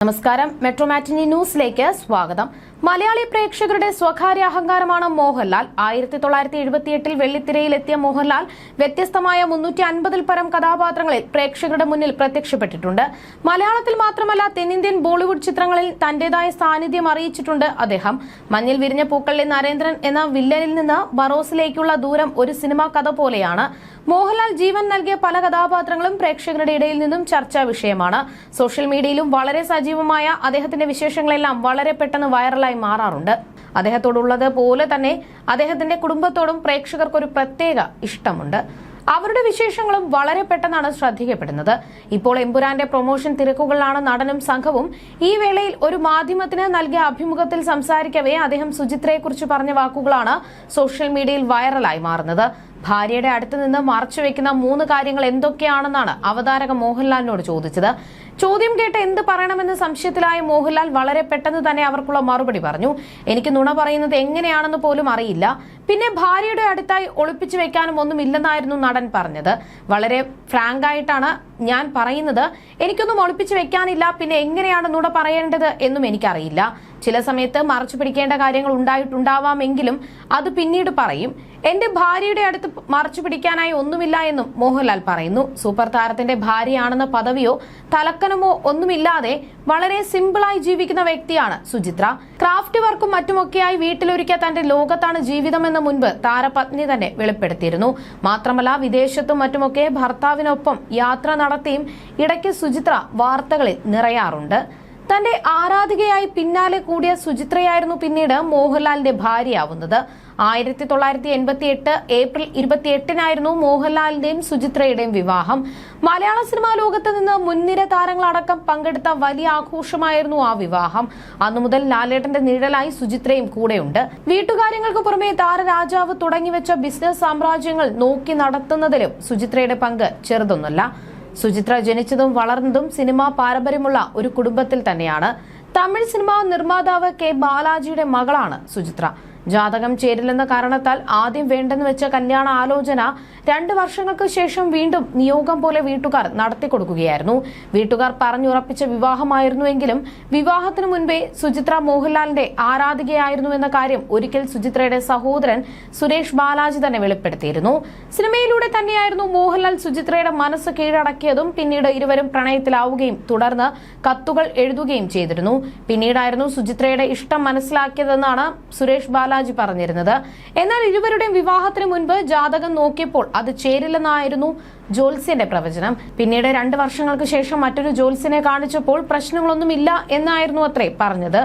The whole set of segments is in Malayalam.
നമസ്കാരം, മെട്രോ മാറ്റിനി ന്യൂസിലേക്ക് സ്വാഗതം. മലയാളി പ്രേക്ഷകരുടെ സ്വകാര്യ അഹങ്കാരമാണ് മോഹൻലാൽ. 1978 വെള്ളിത്തിരയിലെത്തിയ മോഹൻലാൽ വ്യത്യസ്തമായ 350-ൽ പരം കഥാപാത്രങ്ങളിൽ പ്രേക്ഷകരുടെ മുന്നിൽ പ്രത്യക്ഷപ്പെട്ടിട്ടുണ്ട്. മലയാളത്തിൽ മാത്രമല്ല, തെന്നിന്ത്യൻ ബോളിവുഡ് ചിത്രങ്ങളിൽ തന്റേതായ സാന്നിധ്യം അറിയിച്ചിട്ടുണ്ട് അദ്ദേഹം. മഞ്ഞിൽ വിരിഞ്ഞ പൂക്കളിലെ നരേന്ദ്രൻ എന്ന വില്ലനിൽ നിന്ന് ബറോസിലേക്കുള്ള ദൂരം ഒരു സിനിമാ കഥ പോലെയാണ്. മോഹൻലാൽ ജീവൻ നൽകിയ പല കഥാപാത്രങ്ങളും പ്രേക്ഷകരുടെ ഇടയിൽ നിന്നും ചർച്ചാ വിഷയമാണ്. സോഷ്യൽ മീഡിയയിലും വളരെ സജീവമായ അദ്ദേഹത്തിന്റെ വിശേഷങ്ങളെല്ലാം വളരെ പെട്ടെന്ന് വൈറലായി മാറാറുണ്ട്. അദ്ദേഹത്തോടുള്ളത് പോലെ തന്നെ അദ്ദേഹത്തിന്റെ കുടുംബത്തോടും പ്രേക്ഷകർക്കൊരു പ്രത്യേക ഇഷ്ടമുണ്ട്. അവരുടെ വിശേഷങ്ങളും വളരെ പെട്ടെന്നാണ് ശ്രദ്ധിക്കപ്പെടുന്നത്. ഇപ്പോൾ എമ്പുരാന്റെ പ്രൊമോഷൻ തിരക്കുകളിലാണ് നടനും സംഘവും. ഈ വേളയിൽ ഒരു മാധ്യമത്തിന് നൽകിയ അഭിമുഖത്തിൽ സംസാരിക്കവേ അദ്ദേഹം സുചിത്രയെക്കുറിച്ച് പറഞ്ഞ വാക്കുകളാണ് സോഷ്യൽ മീഡിയയിൽ വൈറലായി മാറുന്നത്. ഭാര്യയുടെ അടുത്ത് നിന്ന് മറച്ചുവെക്കുന്ന 3 കാര്യങ്ങൾ എന്തൊക്കെയാണെന്നാണ് അവതാരക മോഹൻലാലിനോട് ചോദിച്ചത്. ചോദ്യം കേട്ട് എന്ത് പറയണമെന്ന് സംശയത്തിലായ മോഹൻലാൽ വളരെ പെട്ടെന്ന് തന്നെ അവർക്കുള്ള മറുപടി പറഞ്ഞു. എനിക്ക് നുണ പറയുന്നത് എങ്ങനെയാണെന്ന് പോലും അറിയില്ല. പിന്നെ ഭാര്യയുടെ അടുത്തായി ഒളിപ്പിച്ചു വെക്കാനും ഒന്നുമില്ലെന്നായിരുന്നു നടൻ പറഞ്ഞത്. വളരെ ഫ്രാങ്ക് ആയിട്ടാണ് ഞാൻ പറയുന്നത്. എനിക്കൊന്നും ഒളിപ്പിച്ചു വെക്കാനില്ല. പിന്നെ എങ്ങനെയാണ് നുണ പറയേണ്ടത് എന്നും എനിക്കറിയില്ല. ചില സമയത്ത് മറച്ചു പിടിക്കേണ്ട കാര്യങ്ങൾ ഉണ്ടായിട്ടുണ്ടാവാമെങ്കിലും അത് പിന്നീട് പറയും. എന്റെ ഭാര്യയുടെ അടുത്ത് മറച്ചു പിടിക്കാനായി ഒന്നുമില്ല എന്നും മോഹൻലാൽ പറയുന്നു. സൂപ്പർ താരത്തിന്റെ ഭാര്യയാണെന്ന പദവിയോ തലക്കനമോ ഒന്നുമില്ലാതെ വളരെ സിമ്പിളായി ജീവിക്കുന്ന വ്യക്തിയാണ് സുചിത്ര. ക്രാഫ്റ്റ് വർക്കും മറ്റുമൊക്കെയായി വീട്ടിലൊരുക്കിയ തന്റെ ലോകത്താണ് ജീവിതമെന്ന് മുൻപ് താരപത്നി തന്നെ വെളിപ്പെടുത്തിയിരുന്നു. മാത്രമല്ല, വിദേശത്തും മറ്റുമൊക്കെ ഭർത്താവിനൊപ്പം യാത്ര നടത്തിയും ഇടയ്ക്ക് സുചിത്ര വാർത്തകളിൽ നിറയാറുണ്ട്. തന്റെ ആരാധികയായി പിന്നാലെ കൂടിയ സുചിത്രയായിരുന്നു പിന്നീട് മോഹൻലാലിന്റെ ഭാര്യയാവുന്നത്. 1988 ഏപ്രിൽ 28-നായിരുന്നു മോഹൻലാലിന്റെയും സുചിത്രയുടെയും വിവാഹം. മലയാള സിനിമാ ലോകത്ത് നിന്ന് മുൻനിര താരങ്ങളടക്കം പങ്കെടുത്ത വലിയ ആഘോഷമായിരുന്നു ആ വിവാഹം. അന്നു മുതൽ ലാലേട്ടന്റെ നിഴലായി സുചിത്രയും കൂടെയുണ്ട്. വീട്ടുകാര്യങ്ങൾക്ക് പുറമെ താരരാജാവ് തുടങ്ങിവെച്ച ബിസിനസ് സാമ്രാജ്യങ്ങൾ നോക്കി നടത്തുന്നതിലും സുചിത്രയുടെ പങ്ക് ചെറുതൊന്നുമല്ല. സുചിത്ര ജനിച്ചതും വളർന്നതും സിനിമാ പാരമ്പര്യമുള്ള ഒരു കുടുംബത്തിൽ തന്നെയാണ്. തമിഴ് സിനിമാ നിർമ്മാതാവ് കെ ബാലാജിയുടെ മകളാണ് സുചിത്ര. ജാതകം ചേരില്ലെന്ന കാരണത്താൽ ആദ്യം വേണ്ടെന്ന് വെച്ച കല്യാണ ആലോചന 2 വർഷങ്ങൾക്ക് ശേഷം വീണ്ടും നിയോഗം പോലെ വീട്ടുകാർ നടത്തിക്കൊടുക്കുകയായിരുന്നു. വീട്ടുകാർ പറഞ്ഞുറപ്പിച്ച വിവാഹമായിരുന്നുവെങ്കിലും വിവാഹത്തിനു മുൻപേ സുചിത്ര മോഹൻലാലിന്റെ ആരാധികയായിരുന്നു എന്ന കാര്യം ഒരിക്കൽ സുചിത്രയുടെ സഹോദരൻ സുരേഷ് ബാലാജി തന്നെ വെളിപ്പെടുത്തിയിരുന്നു. സിനിമയിലൂടെ തന്നെയായിരുന്നു മോഹൻലാൽ സുചിത്രയുടെ മനസ്സ് കീഴടക്കിയതും. പിന്നീട് ഇരുവരും പ്രണയത്തിലാവുകയും തുടർന്ന് കത്തുകൾ എഴുതുകയും ചെയ്തിരുന്നു. പിന്നീടായിരുന്നു സുചിത്രയുടെ ഇഷ്ടം മനസ്സിലാക്കിയതെന്നാണ് സുരേഷ് ബാലാജി പറഞ്ഞിരുന്നത്. എന്നാൽ ഇരുവരുടെയും വിവാഹത്തിന് മുൻപ് ജാതകം നോക്കിയപ്പോൾ അത് ചേരില്ലെന്നായിരുന്നു ജ്യോത്സ്യന്റെ പ്രവചനം. പിന്നീട് 2 വർഷങ്ങൾക്ക് ശേഷം മറ്റൊരു ജ്യോത്സ്യനെ കാണിച്ചപ്പോൾ പ്രശ്നങ്ങളൊന്നുമില്ല എന്നായിരുന്നു അത്രേ പറഞ്ഞത്.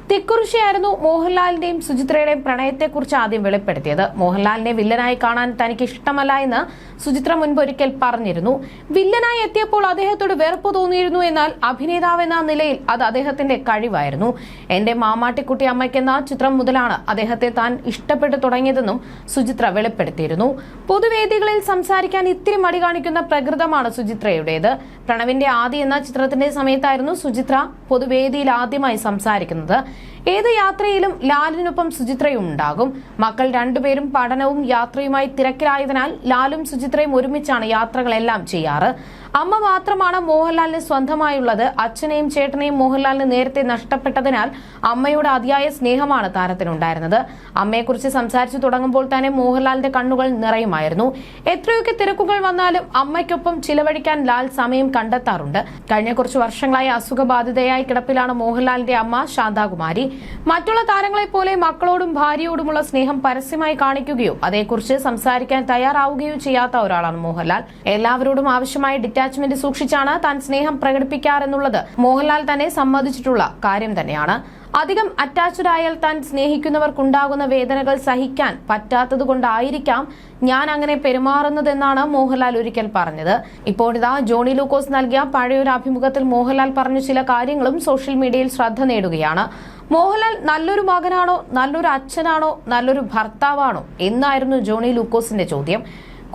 തിക്കുറിശിയായിരുന്നു മോഹൻലാലിന്റെയും സുചിത്രയുടെയും പ്രണയത്തെക്കുറിച്ച് ആദ്യം വെളിപ്പെടുത്തിയത്. മോഹൻലാലിനെ വില്ലനായി കാണാൻ തനിക്ക് ഇഷ്ടമല്ല എന്ന് സുചിത്ര മുൻപ് ഒരിക്കൽ പറഞ്ഞിരുന്നു. വില്ലനായി എത്തിയപ്പോൾ അദ്ദേഹത്തോട് വെറുപ്പ് തോന്നിയിരുന്നു. എന്നാൽ അഭിനേതാവെന്ന നിലയിൽ അത് അദ്ദേഹത്തിന്റെ കഴിവായിരുന്നു. എന്റെ മാമാട്ടിക്കുട്ടി അമ്മയ്ക്കെന്ന ചിത്രം മുതലാണ് അദ്ദേഹത്തെ താൻ ഇഷ്ടപ്പെട്ടു തുടങ്ങിയതെന്നും സുചിത്ര വെളിപ്പെടുത്തിയിരുന്നു. പൊതുവേദികളിൽ സംസാരിക്കാൻ ഇത്തിരി മടി കാണിക്കുന്ന പ്രകൃതമാണ് സുചിത്രയുടേത്. പ്രണവിന്റെ ആദി എന്ന ചിത്രത്തിന്റെ സമയത്തായിരുന്നു സുചിത്ര പൊതുവേദിയിൽ ആദ്യമായി സംസാരിക്കുന്നത്. ഏത് യാത്രയിലും ലാലിനൊപ്പം സുചിത്രയും ഉണ്ടാകും. മക്കൾ 2 പേരും പഠനവും യാത്രയുമായി തിരക്കിലായതിനാൽ ലാലും സുചിത്രയും ഒരുമിച്ചാണ് യാത്രകളെല്ലാം ചെയ്യാറ്. അമ്മ മാത്രമാണ് മോഹൻലാലിന് സ്വന്തമായുള്ളത്. അച്ഛനെയും ചേട്ടനെയും മോഹൻലാലിന് നേരത്തെ നഷ്ടപ്പെട്ടതിനാൽ അമ്മയോട് അതിയായ സ്നേഹമാണ് താരത്തിനുണ്ടായിരുന്നത്. അമ്മയെക്കുറിച്ച് സംസാരിച്ചു തുടങ്ങുമ്പോൾ തന്നെ മോഹൻലാലിന്റെ കണ്ണുകൾ നിറയുമായിരുന്നു. എത്രയൊക്കെ തിരക്കുകൾ വന്നാലും അമ്മയ്ക്കൊപ്പം ചിലവഴിക്കാൻ ലാൽ സമയം കണ്ടെത്താറുണ്ട്. കഴിഞ്ഞ കുറച്ചു വർഷങ്ങളായി അസുഖബാധിതയായി കിടപ്പിലാണ് മോഹൻലാലിന്റെ അമ്മ ശാന്താകുമാരി. മറ്റുള്ള താരങ്ങളെ പോലെ മക്കളോടും ഭാര്യയോടുമുള്ള സ്നേഹം പരസ്യമായി കാണിക്കുകയോ അതേക്കുറിച്ച് സംസാരിക്കാൻ തയ്യാറാവുകയോ ചെയ്യാത്ത ഒരാളാണ് മോഹൻലാൽ. എല്ലാവരോടും ആവശ്യമായ അറ്റാച്ച്മെന്റ് സൂക്ഷിച്ചാണ് താൻ സ്നേഹം പ്രകടിപ്പിക്കാറെന്നുള്ളത് മോഹൻലാൽ തന്നെ സമ്മതിച്ചിട്ടുള്ള കാര്യം തന്നെയാണ്. അധികം അറ്റാച്ച്ഡ് ആയാൽ താൻ സ്നേഹിക്കുന്നവർക്കുണ്ടാകുന്ന വേദനകൾ സഹിക്കാൻ പറ്റാത്തതുകൊണ്ടായിരിക്കാം ഞാൻ അങ്ങനെ പെരുമാറുന്നതെന്നാണ് മോഹൻലാൽ ഒരിക്കൽ പറഞ്ഞത്. ഇപ്പോഴിതാ ജോണി ലൂക്കോസ് നൽകിയ പഴയൊരു അഭിമുഖത്തിൽ മോഹൻലാൽ പറഞ്ഞ ചില കാര്യങ്ങളും സോഷ്യൽ മീഡിയയിൽ ശ്രദ്ധ നേടുകയാണ്. മോഹൻലാൽ നല്ലൊരു മകനാണോ, നല്ലൊരു അച്ഛനാണോ, നല്ലൊരു ഭർത്താവാണോ എന്നായിരുന്നു ജോണി ലൂക്കോസിന്റെ ചോദ്യം.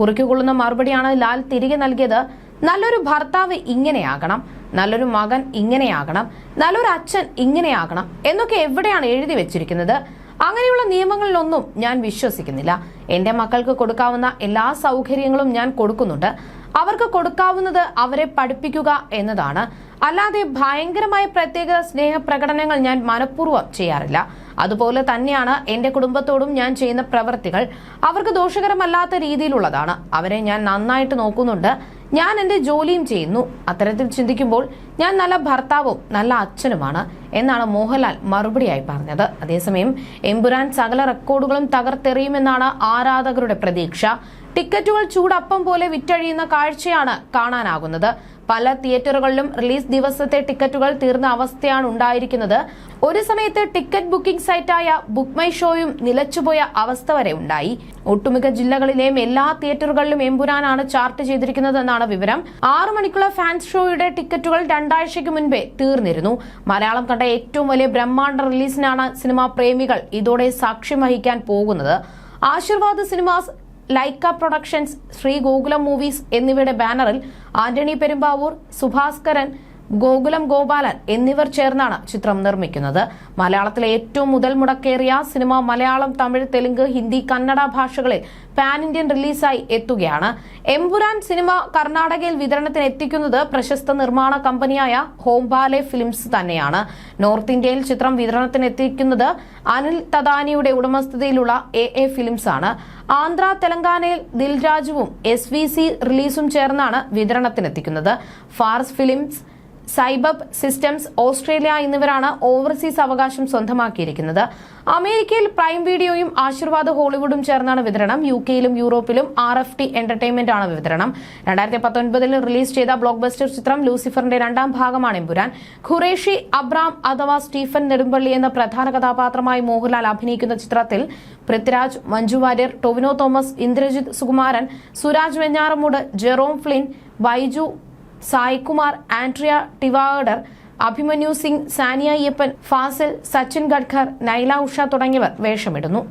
കുറിക്കുകൊള്ളുന്ന മറുപടിയാണ് ലാൽ തിരികെ നൽകിയത്. നല്ലൊരു ഭർത്താവ് ഇങ്ങനെയാകണം, നല്ലൊരു മകൻ ഇങ്ങനെയാകണം, നല്ലൊരു അച്ഛൻ ഇങ്ങനെയാകണം എന്നൊക്കെ എവിടെയാണ് എഴുതി വെച്ചിരിക്കുന്നത്? അങ്ങനെയുള്ള നിയമങ്ങളിലൊന്നും ഞാൻ വിശ്വസിക്കുന്നില്ല. എന്റെ മക്കൾക്ക് കൊടുക്കാവുന്ന എല്ലാ സൗകര്യങ്ങളും ഞാൻ കൊടുക്കുന്നുണ്ട്. അവർക്ക് കൊടുക്കാവുന്നത് അവരെ പഠിപ്പിക്കുക എന്നതാണ്. അല്ലാതെ ഭയങ്കരമായ പ്രത്യേക സ്നേഹപ്രകടനങ്ങൾ ഞാൻ മനഃപൂർവ്വം ചെയ്യാറില്ല. അതുപോലെ തന്നെയാണ് എന്റെ കുടുംബത്തോടും ഞാൻ ചെയ്യുന്ന പ്രവൃത്തികൾ. അവർക്ക് ദോഷകരമല്ലാത്ത രീതിയിലുള്ളതാണ്. അവരെ ഞാൻ നന്നായിട്ട് നോക്കുന്നുണ്ട്. ഞാൻ എന്റെ ജോലിയും ചെയ്യുന്നു. അത്തരത്തിൽ ചിന്തിക്കുമ്പോൾ ഞാൻ നല്ല ഭർത്താവും നല്ല അച്ഛനുമാണ് എന്നാണ് മോഹൻലാൽ മറുപടിയായി പറഞ്ഞത്. അതേസമയം എമ്പുരാൻ സകല റെക്കോർഡുകളും തകർത്തെറിയുമെന്നാണ് ആരാധകരുടെ പ്രതീക്ഷ. ടിക്കറ്റുകൾ ചൂടപ്പം പോലെ വിറ്റഴിയുന്ന കാഴ്ചയാണ് കാണാനാകുന്നത്. പല തിയേറ്ററുകളിലും റിലീസ് ദിവസത്തെ ടിക്കറ്റുകൾ തീർന്ന അവസ്ഥയാണ് ഉണ്ടായിരിക്കുന്നത്. ഒരു സമയത്ത് ടിക്കറ്റ് ബുക്കിംഗ് സൈറ്റായ ബുക്ക് മൈ ഷോയും നിലച്ചുപോയ അവസ്ഥ വരെ ഉണ്ടായി. ഒട്ടുമിക്ക ജില്ലകളിലെയും എല്ലാ തിയേറ്ററുകളിലും എമ്പുരാനാണ് ചാർട്ട് ചെയ്തിരിക്കുന്നതെന്നാണ് വിവരം. 6 മണിക്കുള്ള ഫാൻസ് ഷോയുടെ ടിക്കറ്റുകൾ 2 ആഴ്ചയ്ക്ക് മുൻപേ തീർന്നിരുന്നു. മലയാളം കണ്ട ഏറ്റവും വലിയ ബ്രഹ്മാണ്ഡ റിലീസിനാണ് സിനിമാ പ്രേമികൾ ഇതോടെ സാക്ഷ്യം വഹിക്കാൻ പോകുന്നത്. Aashirvad Cinemas, Lyca Productions, Sree Gokulam Movies എന്നിവയുടെ ബാനറിൽ ആന്റണി പെരുമ്പാവൂർ, സുഭാസ്കരൻ, ഗോകുലം ഗോപാലൻ എന്നിവർ ചേർന്നാണ് ചിത്രം നിർമ്മിക്കുന്നത്. മലയാളത്തിലെ ഏറ്റവും മുതൽ മുടക്കേറിയ സിനിമ മലയാളം, തമിഴ്, തെലുങ്ക്, ഹിന്ദി, കന്നഡ ഭാഷകളിൽ പാൻ ഇന്ത്യൻ റിലീസായി എത്തുകയാണ്. എമ്പുരാൻ സിനിമ കർണാടകയിൽ വിതരണത്തിന് എത്തിക്കുന്നത് പ്രശസ്ത നിർമ്മാണ കമ്പനിയായ ഹോംബാലെ ഫിലിംസ് തന്നെയാണ്. നോർത്ത് ഇന്ത്യയിൽ ചിത്രം വിതരണത്തിന് എത്തിക്കുന്നത് അനിൽ തദാനിയുടെ ഉടമസ്ഥതയിലുള്ള എ ഫിലിംസ് ആണ്. ആന്ധ്ര, തെലങ്കാനയിൽ ദിൽരാജുവും SVC റിലീസും ചേർന്നാണ് വിതരണത്തിനെത്തിക്കുന്നത്. ഫാർസ് ഫിലിംസ്, സൈബബ് സിസ്റ്റംസ് ഓസ്ട്രേലിയ എന്നിവരാണ് ഓവർസീസ് അവകാശം സ്വന്തമാക്കിയിരിക്കുന്നത്. അമേരിക്കയിൽ പ്രൈം വീഡിയോയും ആശീർവാദ് ഹോളിവുഡും ചേർന്നാണ് വിതരണം. UK-യിലും യൂറോപ്പിലും RFT എന്റർടൈൻമെന്റ് ആണ് വിതരണം. 2019 റിലീസ് ചെയ്ത ബ്ലോക്ക് ബസ്റ്റർ ചിത്രം ലൂസിഫറിന്റെ 2ാം ഭാഗമാണ് എമ്പുരാൻ. ഖുറേഷി അബ്രാം അഥവാ സ്റ്റീഫൻ നെടുമ്പള്ളി എന്ന പ്രധാന കഥാപാത്രമായി മോഹൻലാൽ അഭിനയിക്കുന്ന ചിത്രത്തിൽ Prithviraj, Manju Warrier, Tovino Thomas, Indrajith Sukumaran, Suraj Venjaramoodu, Jerome Flynn, Baiju, Saikumar, Andrea Tivadar, Abhimanyu Singh, Saniya Iyappan, Fazil, Sachin Khedekar, Naila Usha തുടങ്ങിയവർ വേഷമിടുന്നു.